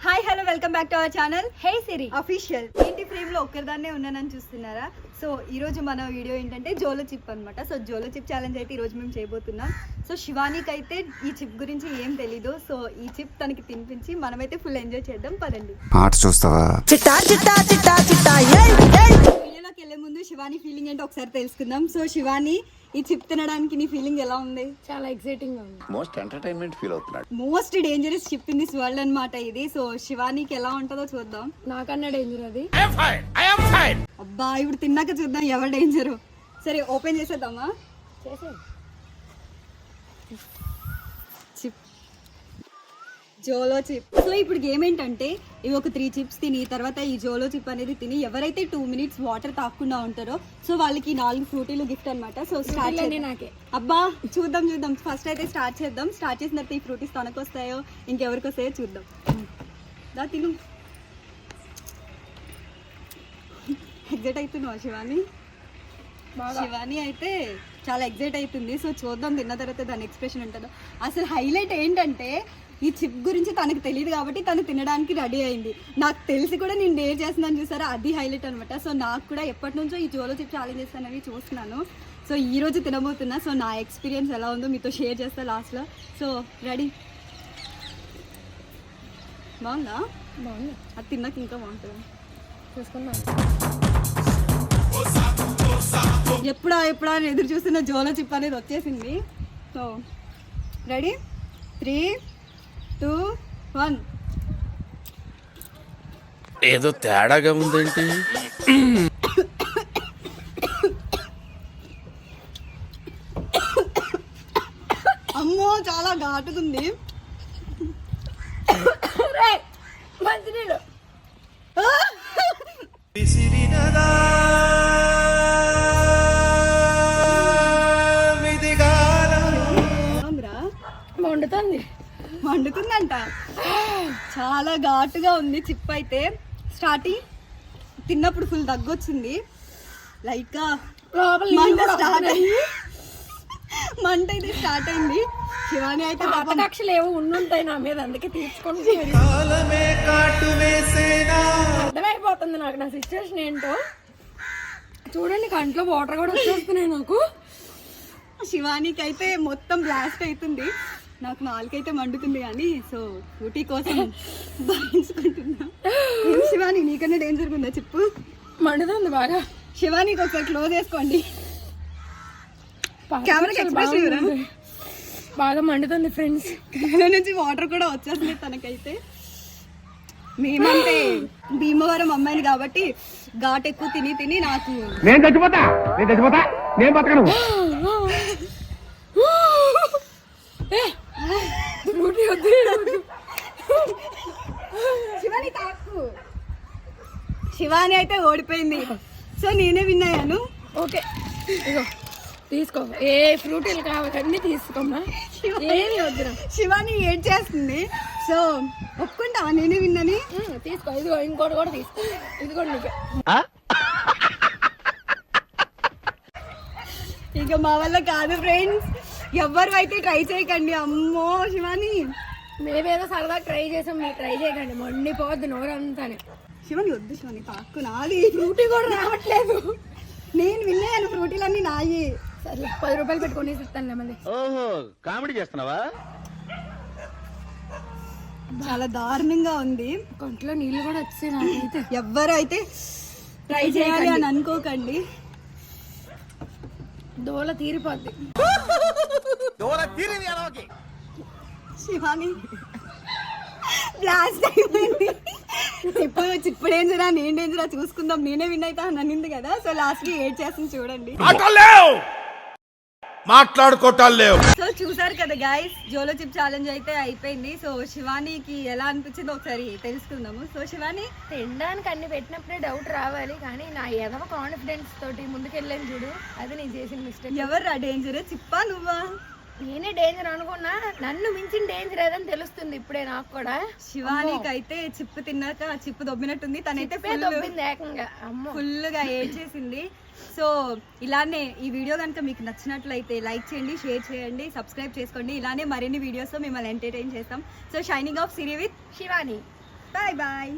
Hi hello welcome back to our channel hey Siri official. ఏంటి frame లో ఒక్కరిదాన్నే ఉన్నానని చూస్తున్నారా? సో ఈ రోజు మన వీడియో ఏంటంటే జోలో చిప్ అనమాట. సో జోలో చిప్ ఛాలెంజ్ అయితే ఈ రోజు మేము చేయబోతున్నాం. సో శివానికి అయితే ఈ చిప్ గురించి ఏం తెలీదు. సో ఈ చిప్ తనకి తినిపించి మనమైతే ఫుల్ ఎంజాయ్ చేద్దాం. పదండి. ఆట చూస్తావా? వీడియోలోకి వెళ్ళే ముందు శివాని ఫీలింగ్ ఏంటో ఒకసారి తెలుసుకుందాం. సో శివాని, ఈ చిప్ తినడానికి నీ ఫీలింగ్ ఎలా ఉంది? చాలా ఎక్సైటింగ్ గా ఉంది. మోస్ట్ ఎంటర్టైన్మెంట్ ఫీల్ అవుతున్నాడు. Most dangerous chip in this world అన్నమాట ఇది. సో శివానికి ఎలా ఉంటుందో చూద్దాం. నాకన్నా డేంజర్ అది. అబ్బా ఇప్పుడు తిన్నాక చూద్దాం ఎవరు డేంజరు. సరే ఓపెన్ చేసేద్దామా? Chip, Jolo chip. సో ఇప్పుడు గేమ్ ఏంటంటే ఇవి ఒక 3 చిప్స్ తిని తర్వాత ఈ జోలో చిప్ అనేది తిని ఎవరైతే 2 minutes వాటర్ తాకుండా ఉంటారో సో వాళ్ళకి 4 ఫ్రూటీలు గిఫ్ట్ అనమాట. సో స్టార్ట్ నాకే. అబ్బా చూద్దాం. ఫస్ట్ అయితే స్టార్ట్ చేద్దాం. స్టార్ట్ చేసిన తర్వాత ఈ ఫ్రూటీస్ తనకు వస్తాయో ఇంకెవరికి వస్తాయో చూద్దాం. దా తిను. ఎగ్జైట్ అవుతున్నావా శివాని? శివాని అయితే చాలా ఎగ్జైట్ అవుతుంది. సో చూద్దాం తిన్న తర్వాత దాని ఎక్స్ప్రెషన్ ఉంటుందో. అసలు హైలైట్ ఏంటంటే ఈ చిప్ గురించి తనకు తెలియదు కాబట్టి తను తినడానికి రెడీ అయింది. నాకు తెలిసి కూడా నేను డేర్ చేస్తున్నాను చూసారా, అది హైలైట్ అనమాట. సో నాకు కూడా ఎప్పటి నుంచో ఈ జోలో చిప్ ఛాలెంజ్ చేస్తానని చూస్తున్నాను. సో ఈ రోజు తినబోతున్నా. సో నా ఎక్స్పీరియన్స్ ఎలా ఉందో మీతో షేర్ చేస్తా లాస్ట్లో. So ready? బాగుందా? బాగుంది. అది తిన్నాక ఇంకా బాగుంటుంది. చూసుకున్నాను. ఎప్పుడా అని ఎదురు చూస్తున్న జోలో చిప్ అనేది వచ్చేసింది. So ready? 3, 2, 1. ఏదో తేడాగా ఉందేంటి? అమ్మో చాలా ఘాటుకుంది. మంచినీళ్ళు. మండుతుందంట. చాలా ఘాటుగా ఉంది చిప్ అయితే. స్టార్టింగ్ తిన్నప్పుడు ఫుల్ దగ్గొచ్చింది. లైట్ గా మంట అయితే స్టార్ట్ అయింది. శివాని అయితే కక్షలు ఏవో ఉండుంటాయి నా మీద, అందుకే తీర్చుకుంటే అర్థమైపోతుంది నాకు నా సిచ్యువేషన్ ఏంటో. చూడండి కంట్లో వాటర్ కూడా వచ్చేస్తున్నాయి నాకు. శివానికి అయితే మొత్తం బ్లాస్ట్ అవుతుంది. నాకు నాలుకైతే మండుతుంది కానీ సో ఊటీ కోసం భరించుకుంటున్నా. శివాని నీకన్నా డేంజర్ ఉందా చెప్పు? మండుతుంది బాగా. శివానికి ఒకసారి క్లోజ్ చేసుకోండి. కెమెరాకి ఎక్స్ప్రెషన్ బాగా మండుతుంది ఫ్రెండ్స్. కెమెరా నుంచి వాటర్ కూడా వచ్చేస్తుంది తనకైతే. మేమంటే భీమవరం అమ్మాయిని కాబట్టి ఘాట్ ఎక్కువ తిని నాకు నేను చచ్చిపోతా నేను బతకను. శివాని తాకు. శివాని అయితే ఓడిపోయింది. సో నేనే విన్నాను. ఓకే ఇగో తీసుకో. ఏ ఫ్రూటీలు కావాలి అన్ని తీసుకోమ్మా. ఏమి వద్దురా. శివాని ఏడ్ చేస్తుంది. సో ఒప్పుకుంటావా నేనే విన్నాని? తీసుకో. ఇదిగో ఇంకోటి కూడా తీసుకో. ఇది కూడా నీకు. ఇక మా వల్ల కాదు ఫ్రెండ్స్, ఎవ్వరు అయితే ట్రై చేయకండి. అమ్మో శివాని, మేమేదో సరదా ట్రై చేసాం, మీరు ట్రై చేయకండి. మండిపోద్ది నోరంతానే. శివాని వద్దు శివాని తాకు. నాది ఫ్రూటీ కూడా రావట్లేదు. నేను విన్నాను ఫ్రూటీలన్నీ నాయి. సరే 10 రూపాయలు పెట్టుకొని ఇస్తాను మళ్ళీ. ఓహో కామెడీ చేస్తున్నావా? చాలా దారుణంగా ఉంది. కంట్లో నీళ్ళు కూడా వచ్చాయి నాకైతే. ఎవ్వరు అయితే ట్రై చేయాలి అని అనుకోకండి. దోల తీరిపోద్ది. శివాని బ్లాస్ట్ అయిపోయింది. ఇప్పుడు డేంజరా నేను డేంజరా చూసుకుందాం. నేనే విన్ అయితే అని అనింది కదా. సో లాస్ట్ కి ఏడ్ చేస్తుంది చూడండి. మాట్లాడుకోవటాలు లేవు. సో చూసారు కదా గైస్, జోలో చిప్ ఛాలెంజ్ అయితే అయిపోయింది. సో శివానికి ఎలా అనిపించిందో ఒకసారి తెలుసుకుందాము. సో శివాని, తినడానికి అన్ని పెట్టినప్పుడే డౌట్ రావాలి, కానీ నా ఎదవ కాన్ఫిడెన్స్ తోటి ముందుకెళ్ళాను చూడు, అది నేను చేసిన మిస్టేక్. ఎవర్రా డేంజర్? చిప్పా నువ్వా? నేనే డేంజర్ అనుకున్నా, నన్ను మించిన డేంజర్ ఏదని తెలుస్తుంది ఇప్పుడే నాకు కూడా. శివానికి అయితే చిప్పు తిన్నాక చిప్పు దొబ్బినట్టుంది. తనైతే ఫుల్ గా ఏడ్చేసింది. సో ఇలానే ఈ వీడియో కనుక మీకు నచ్చినట్లయితే లైక్ చేయండి, షేర్ చేయండి, సబ్స్క్రైబ్ చేసుకోండి. ఇలానే మరిన్ని వీడియోస్ మిమ్మల్ని ఎంటర్టైన్ చేస్తాం. So shining of Siri with Shivani. Bye bye.